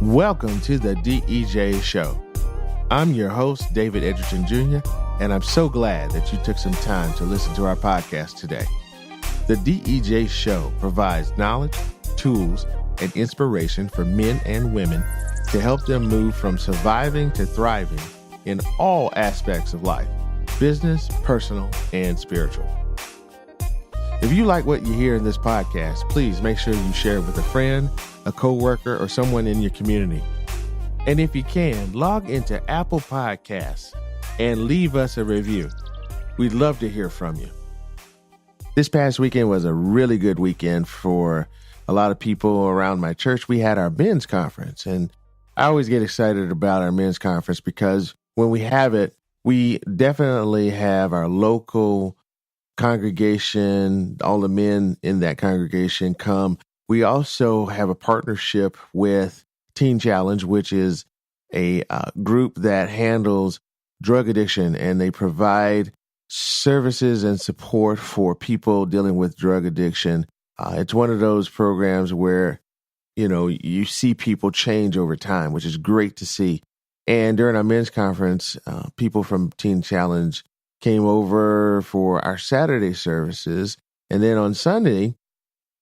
Welcome to the DEJ Show. I'm your host, David Edgerton Jr., and I'm so glad that you took some time to listen to our podcast today. The DEJ Show provides knowledge, tools, and inspiration for men and women to help them move from surviving to thriving in all aspects of life, business, personal, and spiritual. If you like what you hear in this podcast, please make sure you share it with a friend, a coworker, or someone in your community. And if you can, log into Apple Podcasts and leave us a review. We'd love to hear from you. This past weekend was a really good weekend for a lot of people around my church. We had our men's conference, and I always get excited about our men's conference because when we have it, we definitely have our local congregation, all the men in that congregation come. We also have a partnership with Teen Challenge, which is a group that handles drug addiction, and they provide services and support for people dealing with drug addiction. It's one of those programs where, you see people change over time, which is great to see. And during our men's conference, people from Teen Challenge came over for our Saturday services. And then on Sunday,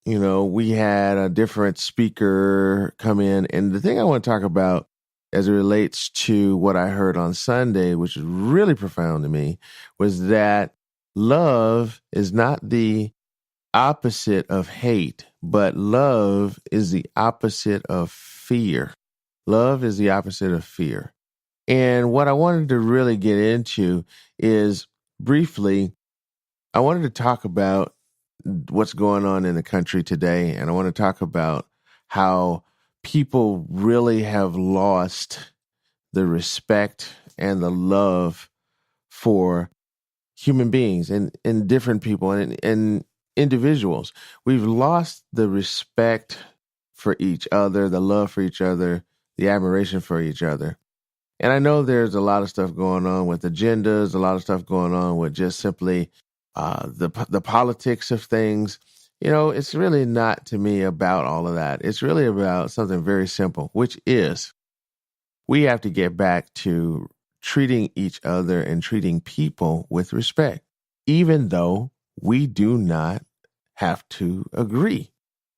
we had a different speaker come in. And the thing I want to talk about as it relates to what I heard on Sunday, which is really profound to me, was that love is not the opposite of hate, but love is the opposite of fear. Love is the opposite of fear. And what I wanted to really get into is briefly, I wanted to talk about what's going on in the country today. And I want to talk about how people really have lost the respect and the love for human beings and different people and individuals. We've lost the respect for each other, the love for each other, the admiration for each other. And I know there's a lot of stuff going on with agendas, a lot of stuff going on with just simply the politics of things. It's really not to me about all of that. It's really about something very simple, which is we have to get back to treating each other and treating people with respect, even though we do not have to agree.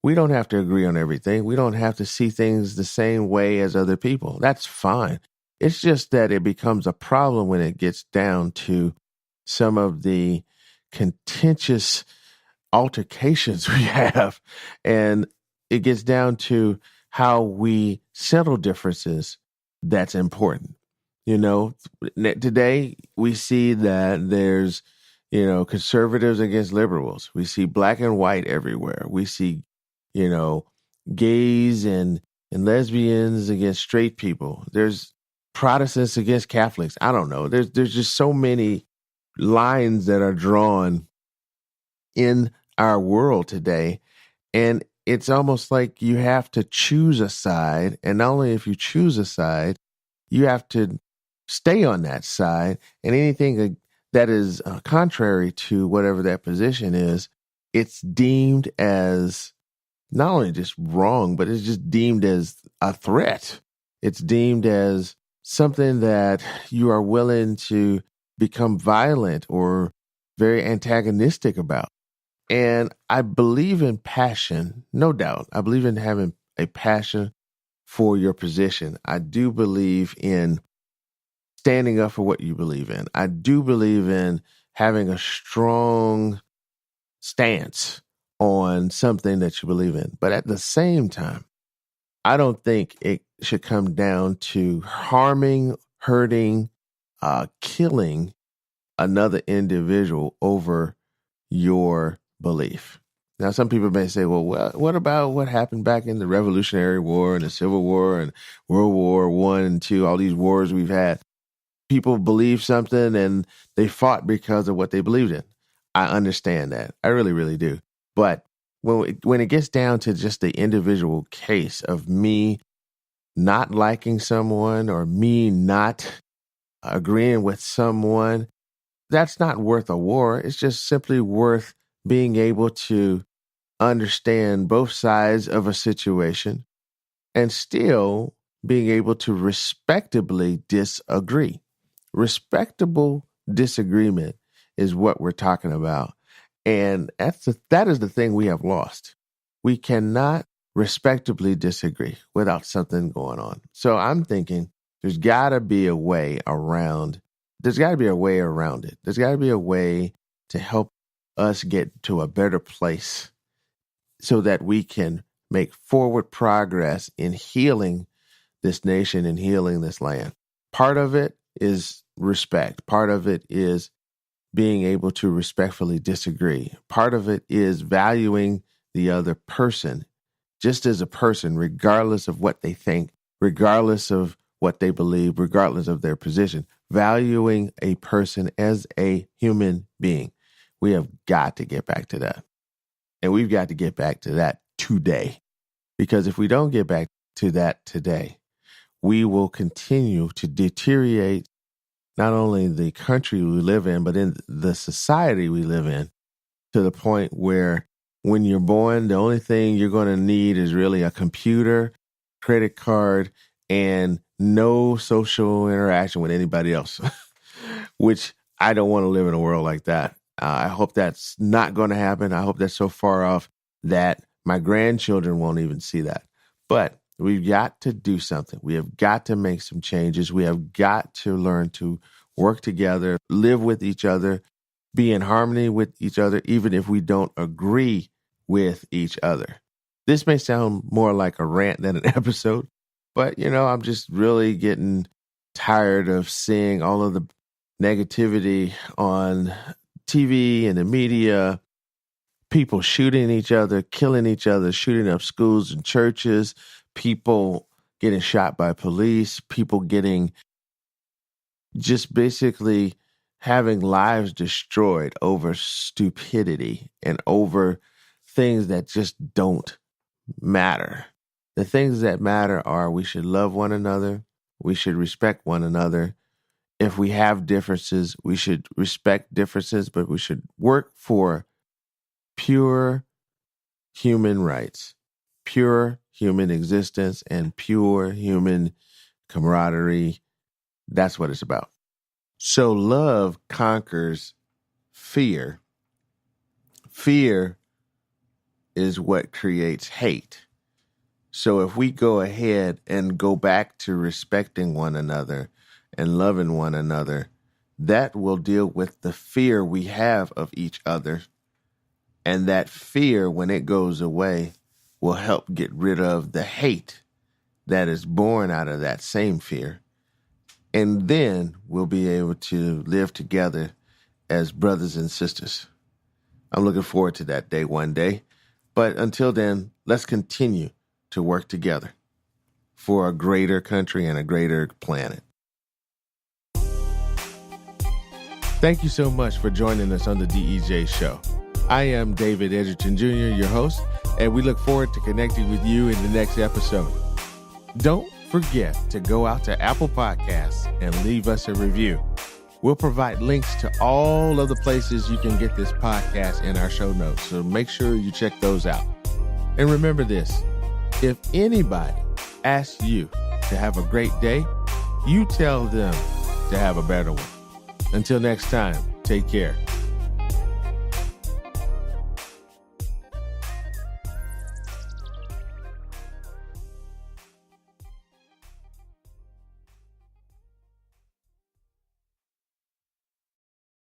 We don't have to agree on everything. We don't have to see things the same way as other people. That's fine. It's just that it becomes a problem when it gets down to some of the contentious altercations we have, and it gets down to how we settle differences. That's important. Today we see that there's, conservatives against liberals. We see black and white everywhere. We see, gays and lesbians against straight people. There's Protestants against Catholics. I don't know. There's just so many lines that are drawn in our world today. And it's almost like you have to choose a side. And not only if you choose a side, you have to stay on that side. And anything that is contrary to whatever that position is, it's deemed as not only just wrong, but it's just deemed as a threat. It's deemed as something that you are willing to become violent or very antagonistic about. And I believe in passion, no doubt. I believe in having a passion for your position. I do believe in standing up for what you believe in. I do believe in having a strong stance on something that you believe in. But at the same time, I don't think it should come down to harming, hurting, killing another individual over your belief. Now, some people may say, well, what about what happened back in the Revolutionary War and the Civil War and World War I and II, all these wars we've had? People believe something and they fought because of what they believed in. I understand that. I really, really do. But when it gets down to just the individual case of me not liking someone or me not agreeing with someone, that's not worth a war. It's just simply worth being able to understand both sides of a situation and still being able to respectably disagree. Respectable disagreement is what we're talking about. And that is the thing we have lost. We cannot respectably disagree without something going on. So I'm thinking there's got to be a way around it. There's got to be a way to help us get to a better place so that we can make forward progress in healing this nation and healing this land. Part of it is respect. Part of it is being able to respectfully disagree. Part of it is valuing the other person just as a person, regardless of what they think, regardless of what they believe, regardless of their position, valuing a person as a human being. We have got to get back to that. And we've got to get back to that today. Because if we don't get back to that today, we will continue to deteriorate not only the country we live in, but in the society we live in, to the point where when you're born, the only thing you're going to need is really a computer, credit card, and no social interaction with anybody else, which I don't want to live in a world like that. I hope that's not going to happen. I hope that's so far off that my grandchildren won't even see that. But we've got to do something. We have got to make some changes. We have got to learn to work together, live with each other, be in harmony with each other, even if we don't agree with each other. This may sound more like a rant than an episode, but, I'm just really getting tired of seeing all of the negativity on TV and the media, people shooting each other, killing each other, shooting up schools and churches, people getting shot by police, people getting just basically having lives destroyed over stupidity and over things that just don't matter. The things that matter are we should love one another. We should respect one another. If we have differences, we should respect differences, but we should work for pure human rights, pure human existence, and pure human camaraderie. That's what it's about. So love conquers fear. Fear is what creates hate. So if we go ahead and go back to respecting one another and loving one another, that will deal with the fear we have of each other. And that fear, when it goes away, will help get rid of the hate that is born out of that same fear. And then we'll be able to live together as brothers and sisters. I'm looking forward to that day one day. But until then, let's continue to work together for a greater country and a greater planet. Thank you so much for joining us on the DEJ Show. I am David Edgerton Jr., your host, and we look forward to connecting with you in the next episode. Don't forget to go out to Apple Podcasts and leave us a review. We'll provide links to all of the places you can get this podcast in our show notes, so make sure you check those out. And remember this, if anybody asks you to have a great day, you tell them to have a better one. Until next time, take care.